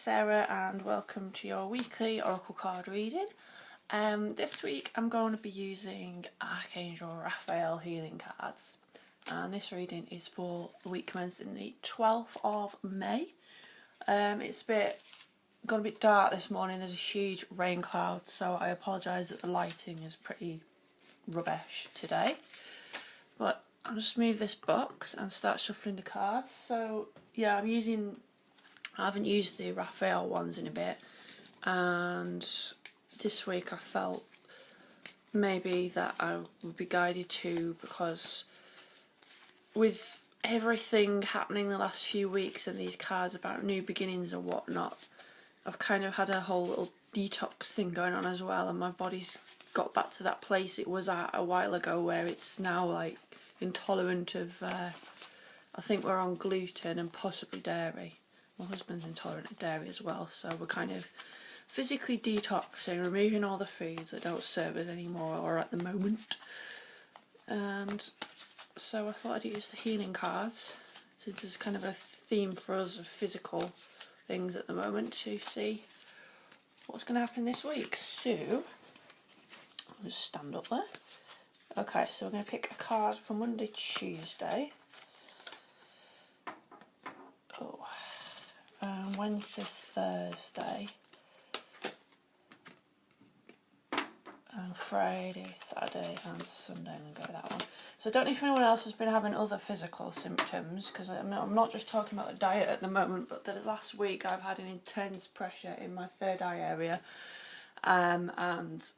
Sarah and welcome to your weekly Oracle card reading. This week I'm going to be using Archangel Raphael healing cards, and this reading is for the week commencing the 12th of May. It's gone a bit dark this morning. There's a huge rain cloud, so I apologise that the lighting is pretty rubbish today. But I'll just move this box and start shuffling the cards. So yeah, I haven't used the Raphael ones in a bit, and this week I felt maybe that I would be guided to, because with everything happening the last few weeks and these cards about new beginnings and whatnot, I've kind of had a whole little detox thing going on as well, and my body's got back to that place it was at a while ago where it's now like intolerant of, I think we're on gluten and possibly dairy. My husband's intolerant of dairy as well, so we're kind of physically detoxing, removing all the foods that don't serve us anymore or at the moment. And so I thought I'd use the healing cards, since there's kind of a theme for us of physical things at the moment, to see what's going to happen this week. So I'll just stand up there. Okay, so we're going to pick a card for Monday, Tuesday. Wednesday, Thursday, and Friday, Saturday and Sunday. I'm going to go with that one. So I don't know if anyone else has been having other physical symptoms, because I'm not just talking about the diet at the moment, but the last week I've had an intense pressure in my third eye area, and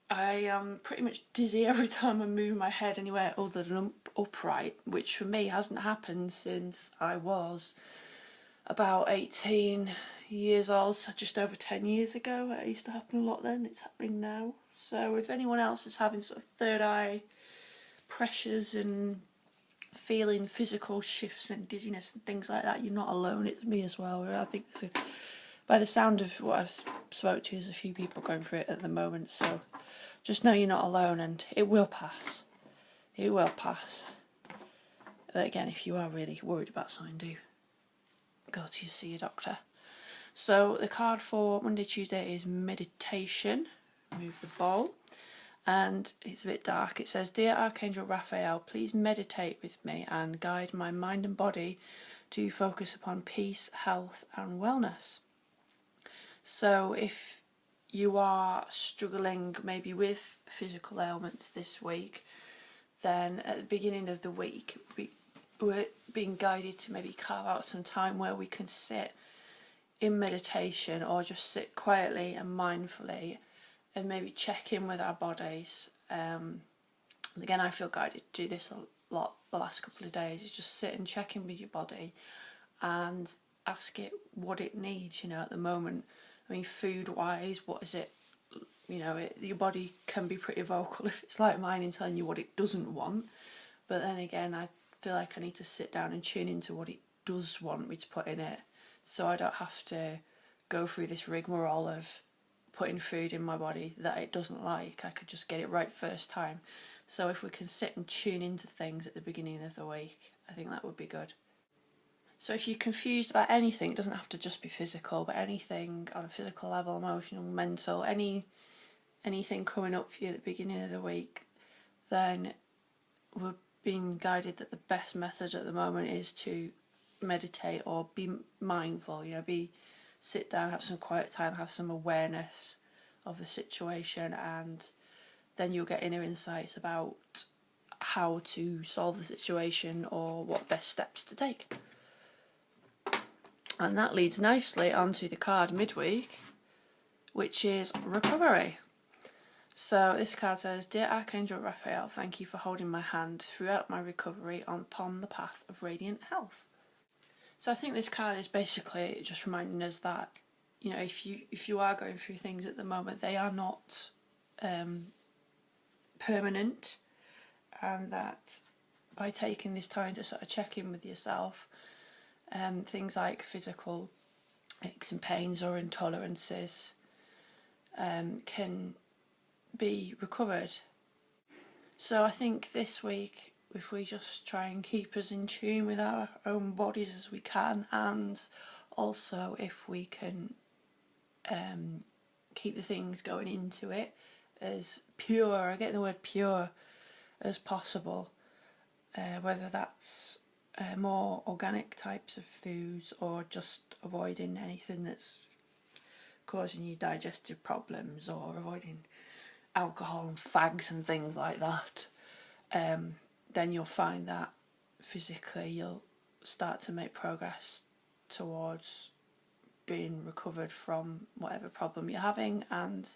I am pretty much dizzy every time I move my head anywhere other than upright, which for me hasn't happened since I was about 18 years old, so just over 10 years ago. It used to happen a lot then, it's happening now. So if anyone else is having sort of third eye pressures and feeling physical shifts and dizziness and things like that, you're not alone. It's me as well. I think by the sound of what I've spoke to, there's a few people going through it at the moment, so just know you're not alone and it will pass. It will pass. But again, if you are really worried about something, do go to see your doctor. So the card for Monday, Tuesday is meditation. Move the bowl, and it's a bit dark. It says, "Dear Archangel Raphael, please meditate with me and guide my mind and body to focus upon peace, health and wellness." So if you are struggling maybe with physical ailments this week, then at the beginning of the week we're being guided to maybe carve out some time where we can sit in meditation or just sit quietly and mindfully and maybe check in with our bodies. Again, I feel guided to do this a lot the last couple of days, is just sit and check in with your body and ask it what it needs, at the moment. I mean, food wise, what is it? Your body can be pretty vocal if it's like mine in telling you what it doesn't want, but then again, I feel like I need to sit down and tune into what it does want me to put in it, so I don't have to go through this rigmarole of putting food in my body that it doesn't like. I could just get it right first time. So if we can sit and tune into things at the beginning of the week, I think that would be good. So if you're confused about anything, it doesn't have to just be physical, but anything on a physical level, emotional, mental, anything coming up for you at the beginning of the week, then we're being guided that the best method at the moment is to meditate or be mindful. Sit down, have some quiet time, have some awareness of the situation, and then you'll get inner insights about how to solve the situation or what best steps to take. And that leads nicely onto the card midweek, which is recovery. So this card says, "Dear Archangel Raphael, thank you for holding my hand throughout my recovery upon the path of radiant health." So I think this card is basically just reminding us that, if you are going through things at the moment, they are not permanent, and that by taking this time to sort of check in with yourself, things like physical aches and pains or intolerances can be recovered. So I think this week, if we just try and keep us in tune with our own bodies as we can, and Also, if we can keep the things going into it as pure, I get the word pure, as possible, whether that's more organic types of foods or just avoiding anything that's causing you digestive problems, or avoiding alcohol and fags and things like that, then you'll find that physically you'll start to make progress towards being recovered from whatever problem you're having, and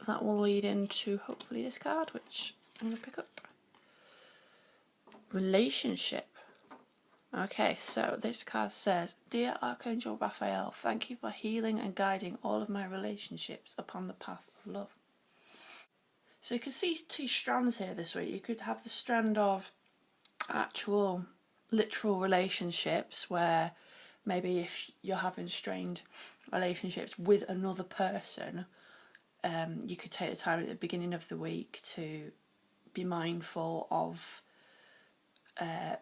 that will lead into hopefully this card, which I'm going to pick up. Relationship. Okay, so this card says, Dear Archangel Raphael, thank you for healing and guiding all of my relationships upon the path of love. So you can see two strands here this week. You could have the strand of actual literal relationships, where maybe if you're having strained relationships with another person, you could take the time at the beginning of the week to be mindful of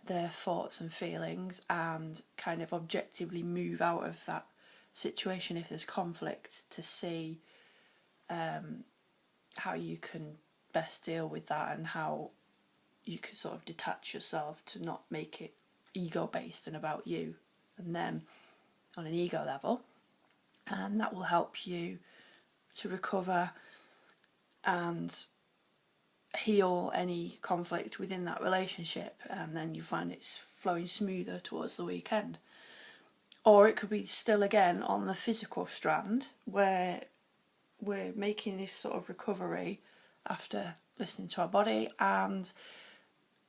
their thoughts and feelings, and kind of objectively move out of that situation if there's conflict, to see how you can best deal with that, and how you can sort of detach yourself to not make it ego based and about you and them on an ego level, and that will help you to recover and heal any conflict within that relationship, and then you find it's flowing smoother towards the weekend. Or it could be still again on the physical strand, where we're making this sort of recovery after listening to our body, and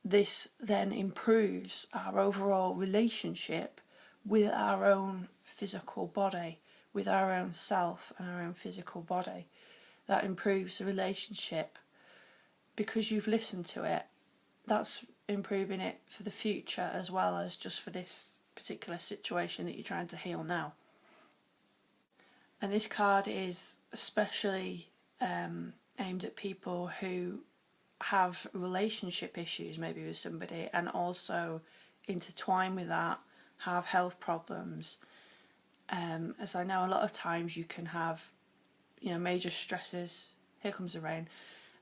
this then improves our overall relationship with our own physical body, with our own self and our own physical body. That improves the relationship because you've listened to it. That's improving it for the future as well as just for this particular situation that you're trying to heal now. And this card is especially aimed at people who have relationship issues, maybe with somebody, and also intertwine with that have health problems. As I know, a lot of times you can have, major stresses. Here comes the rain.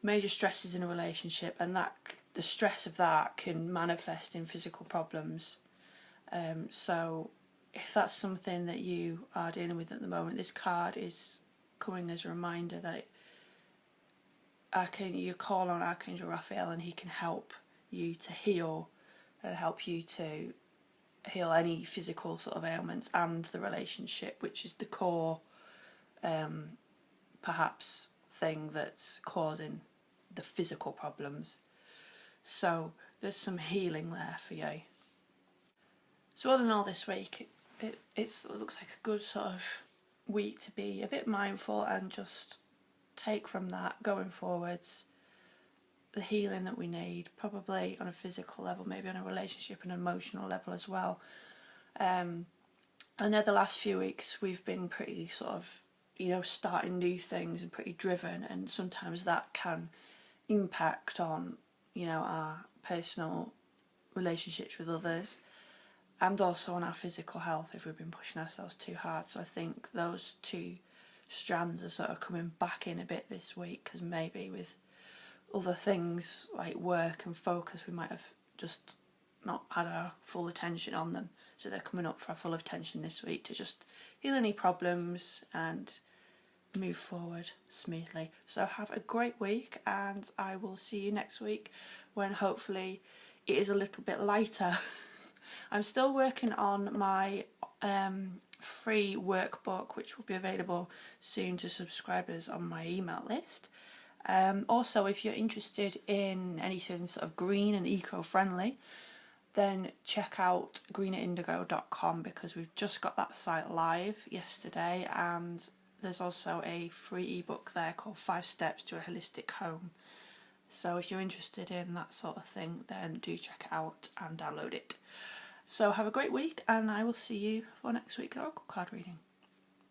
Major stresses in a relationship, and that the stress of that can manifest in physical problems. So if that's something that you are dealing with at the moment, this card is coming as a reminder that you call on Archangel Raphael and he can help you to heal, and help you to heal any physical sort of ailments and the relationship, which is the core perhaps thing that's causing the physical problems. So there's some healing there for you. So all in all, this week it looks like a good sort of week to be a bit mindful and just take from that going forwards the healing that we need, probably on a physical level, maybe on a relationship and emotional level as well. I know the last few weeks we've been pretty sort of, starting new things and pretty driven, and sometimes that can impact on, our personal relationships with others, and also on our physical health if we've been pushing ourselves too hard. So I think those two strands are sort of coming back in a bit this week, because maybe with other things like work and focus we might have just not had our full attention on them, so they're coming up for our full attention this week to just heal any problems and move forward smoothly. So have a great week, and I will see you next week when hopefully it is a little bit lighter. I'm still working on my free workbook, which will be available soon to subscribers on my email list. Also, if you're interested in anything sort of green and eco-friendly, then check out greenerindigo.com, because we've just got that site live yesterday, and there's also a free ebook there called 5 Steps to a Holistic Home. So if you're interested in that sort of thing, then do check it out and download it. So have a great week, and I will see you for next week's Oracle card reading.